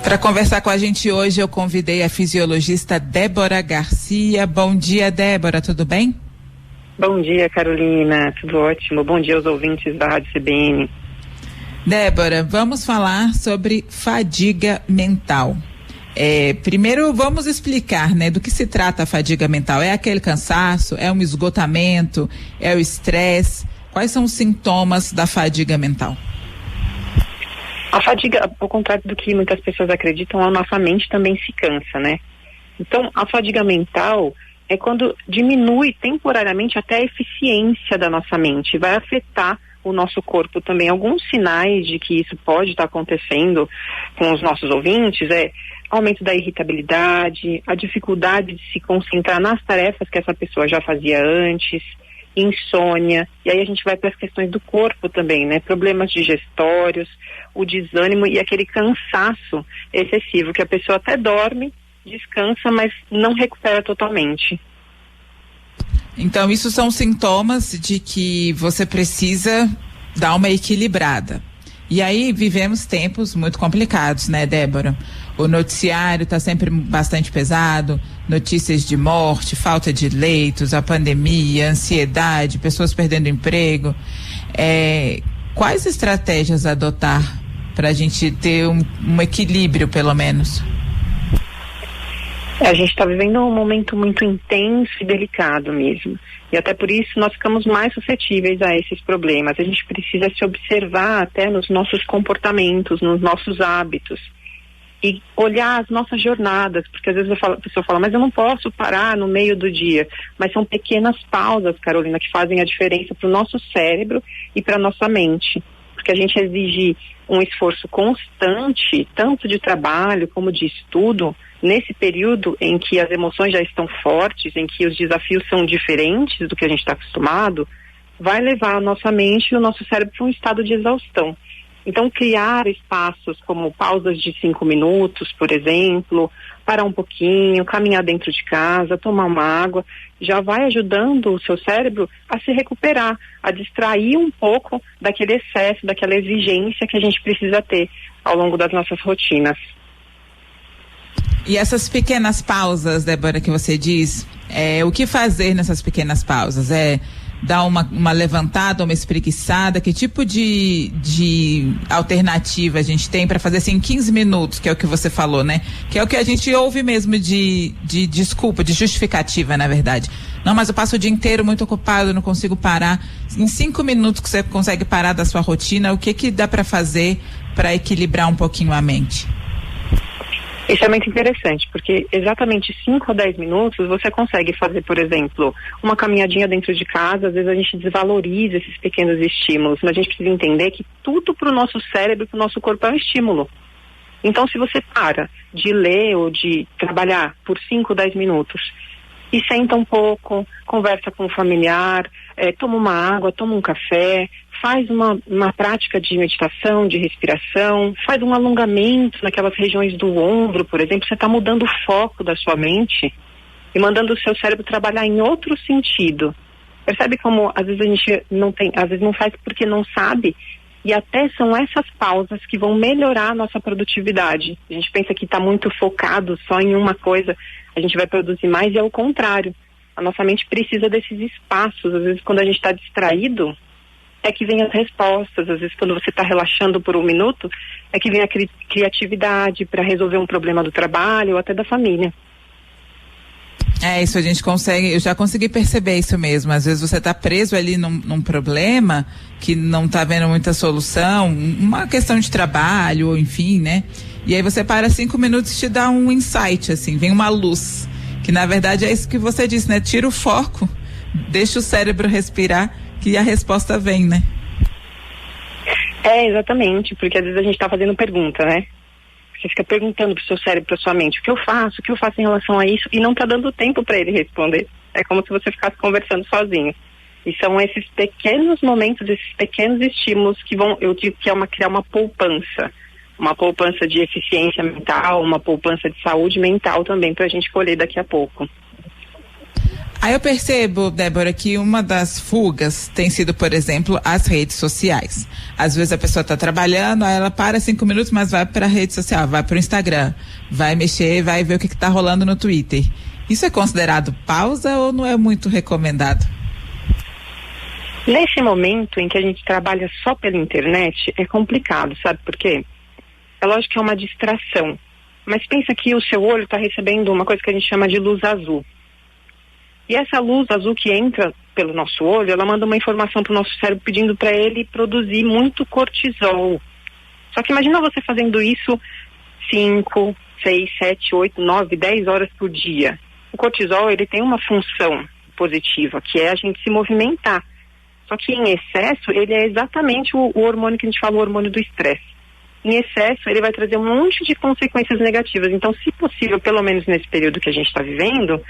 Para conversar com a gente hoje, eu convidei a fisiologista Débora Garcia. Bom dia, Débora, tudo bem? Bom dia, Carolina, tudo ótimo. Bom dia aos ouvintes da Rádio CBN. Débora, vamos falar sobre fadiga mental. Primeiro vamos explicar, né, do que se trata a fadiga mental. É aquele cansaço, é um esgotamento, é o estresse? Quais são os sintomas da fadiga mental? A fadiga, ao contrário do que muitas pessoas acreditam, a nossa mente também se cansa, né? Então, a fadiga mental é quando diminui temporariamente até a eficiência da nossa mente, vai afetar o nosso corpo também. Alguns sinais de que isso pode estar acontecendo com os nossos ouvintes aumento da irritabilidade, a dificuldade de se concentrar nas tarefas que essa pessoa já fazia antes, insônia, e aí a gente vai para as questões do corpo também, né? Problemas digestórios, o desânimo e aquele cansaço excessivo, que a pessoa até dorme, descansa, mas não recupera totalmente. Então, isso são sintomas de que você precisa dar uma equilibrada. E aí, vivemos tempos muito complicados, né, Débora? O noticiário está sempre bastante pesado, notícias de morte, falta de leitos, a pandemia, ansiedade, pessoas perdendo emprego. Quais estratégias adotar para a gente ter um equilíbrio, pelo menos? A gente está vivendo um momento muito intenso e delicado mesmo. E até por isso nós ficamos mais suscetíveis a esses problemas. A gente precisa se observar até nos nossos comportamentos, nos nossos hábitos. E olhar as nossas jornadas, porque às vezes a pessoa fala, mas eu não posso parar no meio do dia. Mas são pequenas pausas, Carolina, que fazem a diferença para o nosso cérebro e para a nossa mente. Porque a gente exige um esforço constante, tanto de trabalho como de estudo, nesse período em que as emoções já estão fortes, em que os desafios são diferentes do que a gente está acostumado, vai levar a nossa mente e o nosso cérebro para um estado de exaustão. Então, criar espaços como pausas de 5 minutos, por exemplo, parar um pouquinho, caminhar dentro de casa, tomar uma água, já vai ajudando o seu cérebro a se recuperar, a distrair um pouco daquele excesso, daquela exigência que a gente precisa ter ao longo das nossas rotinas. E essas pequenas pausas, Débora, que você diz, o que fazer nessas pequenas pausas? Dar uma levantada, uma espreguiçada? Que tipo de alternativa a gente tem para fazer assim em 15 minutos, que é o que você falou, né? Que é o que a gente ouve mesmo de desculpa, de justificativa, na verdade. Não, mas eu passo o dia inteiro muito ocupado, não consigo parar. Em 5 minutos que você consegue parar da sua rotina, o que dá para fazer para equilibrar um pouquinho a mente? Isso é muito interessante, porque exatamente 5 a 10 minutos você consegue fazer, por exemplo, uma caminhadinha dentro de casa. Às vezes a gente desvaloriza esses pequenos estímulos, mas a gente precisa entender que tudo para o nosso cérebro, para o nosso corpo é um estímulo. Então, se você para de ler ou de trabalhar por 5, 10 minutos e senta um pouco, conversa com um familiar, toma uma água, toma um café, faz uma prática de meditação, de respiração, faz um alongamento naquelas regiões do ombro, por exemplo, você está mudando o foco da sua mente e mandando o seu cérebro trabalhar em outro sentido. Percebe como às vezes a gente não tem, às vezes não faz porque não sabe, e até são essas pausas que vão melhorar a nossa produtividade. A gente pensa que está muito focado só em uma coisa, a gente vai produzir mais, e é o contrário. A nossa mente precisa desses espaços. Às vezes quando a gente está distraído, é que vem as respostas. Às vezes quando você está relaxando por 1 minuto, é que vem a criatividade para resolver um problema do trabalho ou até da família. Isso a gente consegue, eu já consegui perceber isso mesmo. Às vezes você está preso ali num problema que não está vendo muita solução, uma questão de trabalho, ou enfim, né? E aí você para 5 minutos e te dá um insight, assim, vem uma luz, que na verdade é isso que você disse, né? Tira o foco, deixa o cérebro respirar, que a resposta vem, né? Exatamente, porque às vezes a gente está fazendo pergunta, né? Você fica perguntando pro seu cérebro, pra sua mente, o que eu faço em relação a isso, e não tá dando tempo para ele responder. É como se você ficasse conversando sozinho. E são esses pequenos momentos, esses pequenos estímulos que vão, eu digo que criar uma poupança de eficiência mental, uma poupança de saúde mental também, pra gente colher daqui a pouco. Aí eu percebo, Débora, que uma das fugas tem sido, por exemplo, as redes sociais. Às vezes a pessoa está trabalhando, aí ela para 5 minutos, mas vai para a rede social, vai para o Instagram, vai mexer, vai ver o que está rolando no Twitter. Isso é considerado pausa ou não é muito recomendado? Nesse momento em que a gente trabalha só pela internet, é complicado, sabe por quê? É lógico que é uma distração, mas pensa que o seu olho está recebendo uma coisa que a gente chama de luz azul. E essa luz azul que entra pelo nosso olho, ela manda uma informação para o nosso cérebro pedindo para ele produzir muito cortisol. Só que imagina você fazendo isso 5, 6, 7, 8, 9, 10 horas por dia. O cortisol, ele tem uma função positiva, que é a gente se movimentar. Só que em excesso, ele é exatamente o hormônio que a gente fala, o hormônio do estresse. Em excesso, ele vai trazer um monte de consequências negativas. Então, se possível, pelo menos nesse período que a gente está vivendo,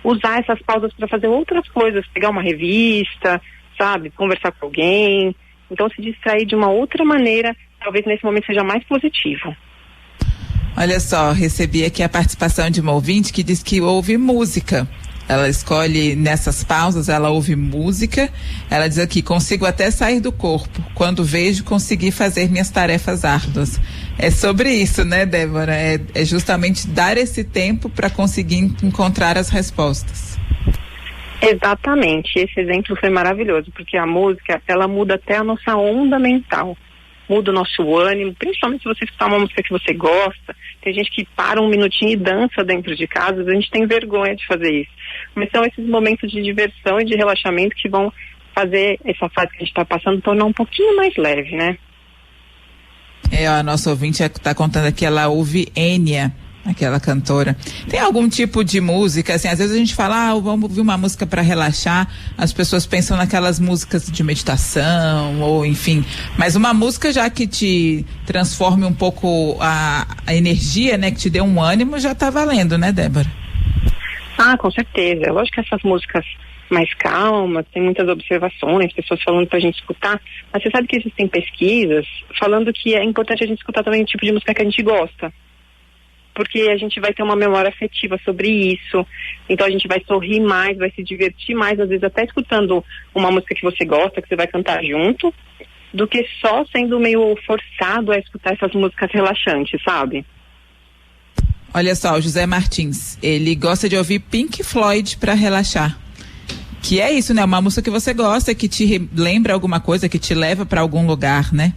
usar essas pausas para fazer outras coisas, pegar uma revista, sabe, conversar com alguém. Então, se distrair de uma outra maneira, talvez nesse momento seja mais positivo. Olha só, recebi aqui a participação de uma ouvinte que diz que ouve música. Ela escolhe nessas pausas, ela ouve música. Ela diz aqui, consigo até sair do corpo. Quando vejo, consegui fazer minhas tarefas árduas. É sobre isso, né, Débora? É justamente dar esse tempo para conseguir encontrar as respostas. Exatamente. Esse exemplo foi maravilhoso, porque a música, ela muda até a nossa onda mental. Muda o nosso ânimo, principalmente se você escutar uma música que você gosta. Tem gente que para um minutinho e dança dentro de casa, a gente tem vergonha de fazer isso. Mas são esses momentos de diversão e de relaxamento que vão fazer essa fase que a gente está passando tornar um pouquinho mais leve, né? A nossa ouvinte está contando aqui, ela ouve Enya, aquela cantora. Tem algum tipo de música, assim, às vezes a gente fala, vamos ouvir uma música para relaxar, as pessoas pensam naquelas músicas de meditação, ou enfim, mas uma música já que te transforme um pouco a energia, né, que te dê um ânimo, já tá valendo, né, Débora? Com certeza. É lógico que essas músicas mais calmas, tem muitas observações, pessoas falando pra gente escutar, mas você sabe que existem pesquisas falando que é importante a gente escutar também o tipo de música que a gente gosta. Porque a gente vai ter uma memória afetiva sobre isso, então a gente vai sorrir mais, vai se divertir mais, às vezes até escutando uma música que você gosta, que você vai cantar junto, do que só sendo meio forçado a escutar essas músicas relaxantes, sabe? Olha só, o José Martins, ele gosta de ouvir Pink Floyd para relaxar. Que é isso, né? Uma música que você gosta, que te lembra alguma coisa, que te leva para algum lugar, né?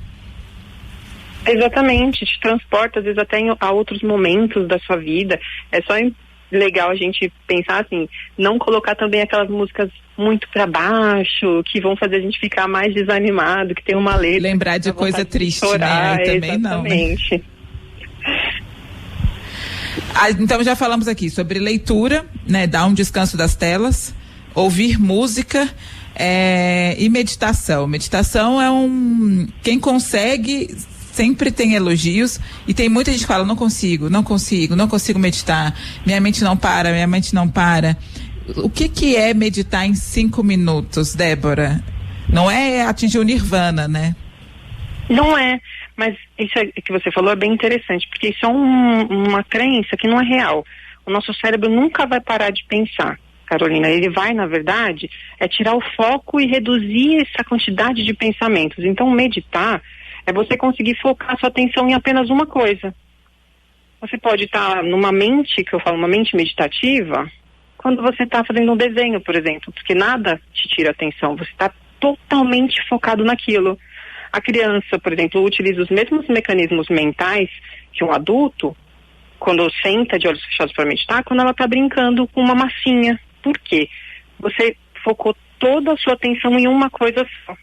Exatamente, te transporta às vezes até a outros momentos da sua vida. É só legal a gente pensar assim, não colocar também aquelas músicas muito para baixo, que vão fazer a gente ficar mais desanimado, que tem uma letra. Lembrar de coisa triste, chorar, né? Aí também exatamente. Não, né? Então já falamos aqui sobre leitura, né? Dar um descanso das telas, ouvir música e meditação. Meditação quem consegue sempre tem elogios e tem muita gente que fala, não consigo meditar, minha mente não para. O que é meditar em 5 minutos, Débora? Não é atingir o nirvana, né? Não é, mas isso que você falou é bem interessante, porque isso é uma crença que não é real. O nosso cérebro nunca vai parar de pensar, Carolina. Ele vai, na verdade, tirar o foco e reduzir essa quantidade de pensamentos. Então, meditar é você conseguir focar sua atenção em apenas uma coisa. Você pode estar numa mente, que eu falo, uma mente meditativa, quando você está fazendo um desenho, por exemplo, porque nada te tira atenção, você está totalmente focado naquilo. A criança, por exemplo, utiliza os mesmos mecanismos mentais que um adulto, quando senta de olhos fechados para meditar, quando ela está brincando com uma massinha. Por quê? Você focou toda a sua atenção em uma coisa só.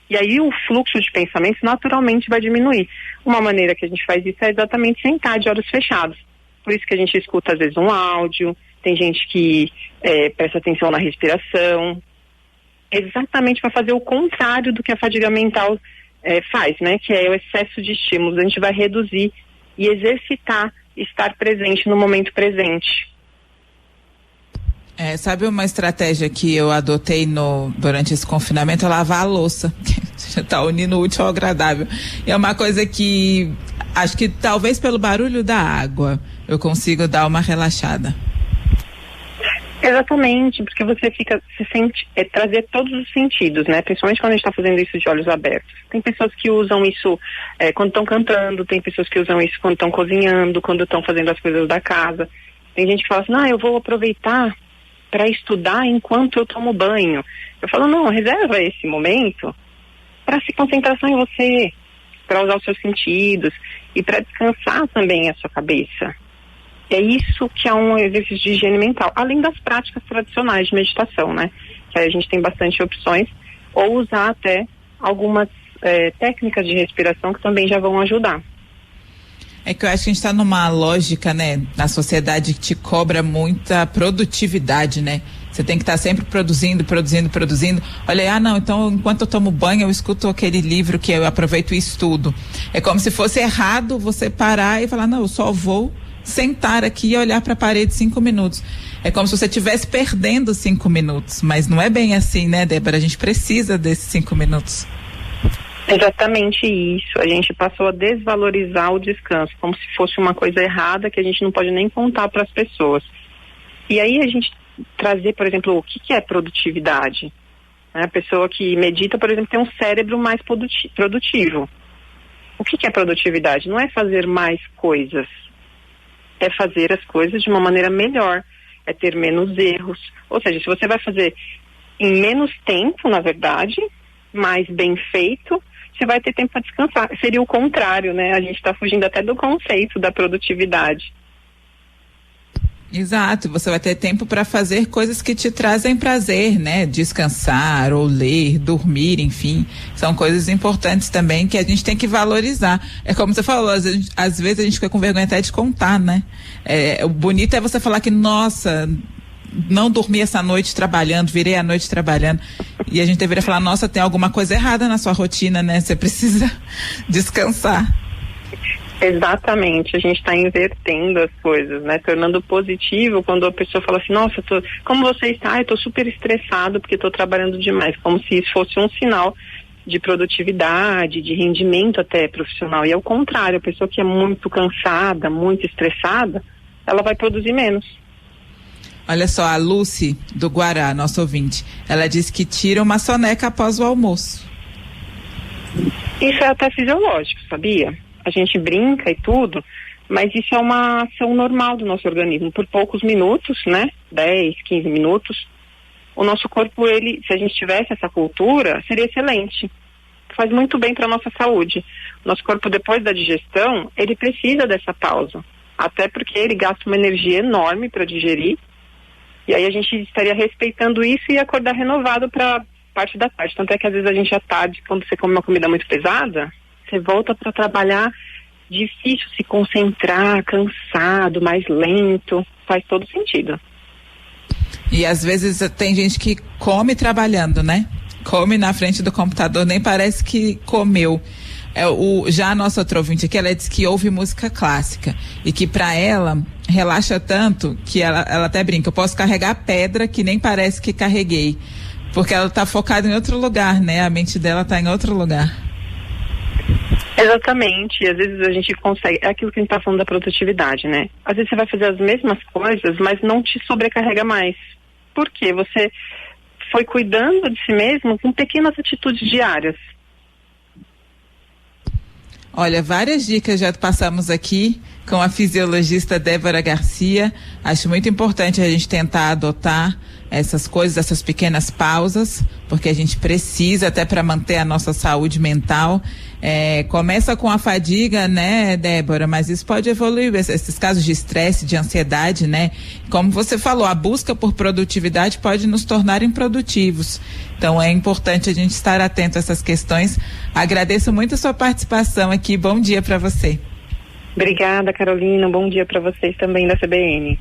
E aí o fluxo de pensamentos naturalmente vai diminuir. Uma maneira que a gente faz isso é exatamente sentar de olhos fechados. Por isso que a gente escuta às vezes um áudio, tem gente que presta atenção na respiração, exatamente para fazer o contrário do que a fadiga mental faz, né? Que é o excesso de estímulos. A gente vai reduzir e exercitar, estar presente no momento presente. Sabe uma estratégia que eu adotei durante esse confinamento? É lavar a louça. Já está unindo o útil ao agradável. É uma coisa que acho que talvez pelo barulho da água eu consigo dar uma relaxada. Exatamente, porque você se sente, trazer todos os sentidos, né? Principalmente quando a gente está fazendo isso de olhos abertos. Tem pessoas que usam isso quando estão cantando, tem pessoas que usam isso quando estão cozinhando, quando estão fazendo as coisas da casa. Tem gente que fala assim, eu vou aproveitar para estudar enquanto eu tomo banho. Eu falo, não, reserva esse momento para se concentrar só em você, para usar os seus sentidos e para descansar também a sua cabeça. É isso que é um exercício de higiene mental, além das práticas tradicionais de meditação, né? Que aí a gente tem bastante opções, ou usar até algumas técnicas de respiração que também já vão ajudar. É que eu acho que a gente está numa lógica, né, na sociedade que te cobra muita produtividade, né? Você tem que estar sempre produzindo. Olha, então enquanto eu tomo banho eu escuto aquele livro que eu aproveito e estudo. É como se fosse errado você parar e falar, não, eu só vou sentar aqui e olhar para a parede 5 minutos. É como se você estivesse perdendo 5 minutos, mas não é bem assim, né, Débora? A gente precisa desses 5 minutos. Exatamente isso. A gente passou a desvalorizar o descanso, como se fosse uma coisa errada que a gente não pode nem contar para as pessoas. E aí a gente trazer, por exemplo, o que é produtividade? A pessoa que medita, por exemplo, tem um cérebro mais produtivo. O que é produtividade? Não é fazer mais coisas, é fazer as coisas de uma maneira melhor, é ter menos erros. Ou seja, se você vai fazer em menos tempo, na verdade, mais bem feito, você vai ter tempo para descansar. Seria o contrário, né? A gente está fugindo até do conceito da produtividade. Exato, você vai ter tempo para fazer coisas que te trazem prazer, né? Descansar ou ler, dormir, enfim, são coisas importantes também que a gente tem que valorizar. É como você falou, às vezes a gente fica com vergonha até de contar, né? O bonito é você falar que, nossa, não dormi essa noite trabalhando, virei a noite trabalhando, e a gente deveria falar, nossa, tem alguma coisa errada na sua rotina, né? Você precisa descansar. Exatamente, a gente está invertendo as coisas, né? Tornando positivo quando a pessoa fala assim, nossa, como você está? Eu estou super estressado porque estou trabalhando demais, como se isso fosse um sinal de produtividade, de rendimento até profissional. E é o contrário, a pessoa que é muito cansada, muito estressada, ela vai produzir menos. Olha só, a Lucy do Guará, nosso ouvinte, ela disse que tira uma soneca após o almoço. Isso é até fisiológico, sabia? A gente brinca e tudo, mas isso é uma ação normal do nosso organismo. Por poucos minutos, né? 10, 15 minutos, o nosso corpo, se a gente tivesse essa cultura, seria excelente. Faz muito bem para a nossa saúde. O nosso corpo, depois da digestão, ele precisa dessa pausa. Até porque ele gasta uma energia enorme para digerir. E aí a gente estaria respeitando isso e ia acordar renovado para parte da tarde. Tanto é que às vezes a gente à tarde, quando você come uma comida muito pesada, você volta para trabalhar difícil se concentrar, cansado, mais lento, faz todo sentido. E às vezes tem gente que come trabalhando, né? Come na frente do computador, nem parece que comeu. Já a nossa outra ouvinte aqui, ela disse que ouve música clássica e que para ela relaxa tanto que ela até brinca, eu posso carregar pedra que nem parece que carreguei, porque ela está focada em outro lugar, né? A mente dela está em outro lugar. Exatamente, e às vezes a gente consegue, é aquilo que a gente está falando da produtividade, né? Às vezes você vai fazer as mesmas coisas, mas não te sobrecarrega mais. Por quê? Você foi cuidando de si mesmo com pequenas atitudes diárias. Olha, várias dicas já passamos aqui com a fisiologista Débora Garcia. Acho muito importante a gente tentar adotar essas coisas, essas pequenas pausas, porque a gente precisa até para manter a nossa saúde mental. Começa com a fadiga, né, Débora, mas isso pode evoluir, esses casos de estresse, de ansiedade, né? Como você falou, a busca por produtividade pode nos tornar improdutivos. Então é importante a gente estar atento a essas questões. Agradeço muito a sua participação aqui. Bom dia para você. Obrigada, Carolina. Bom dia para vocês também da CBN.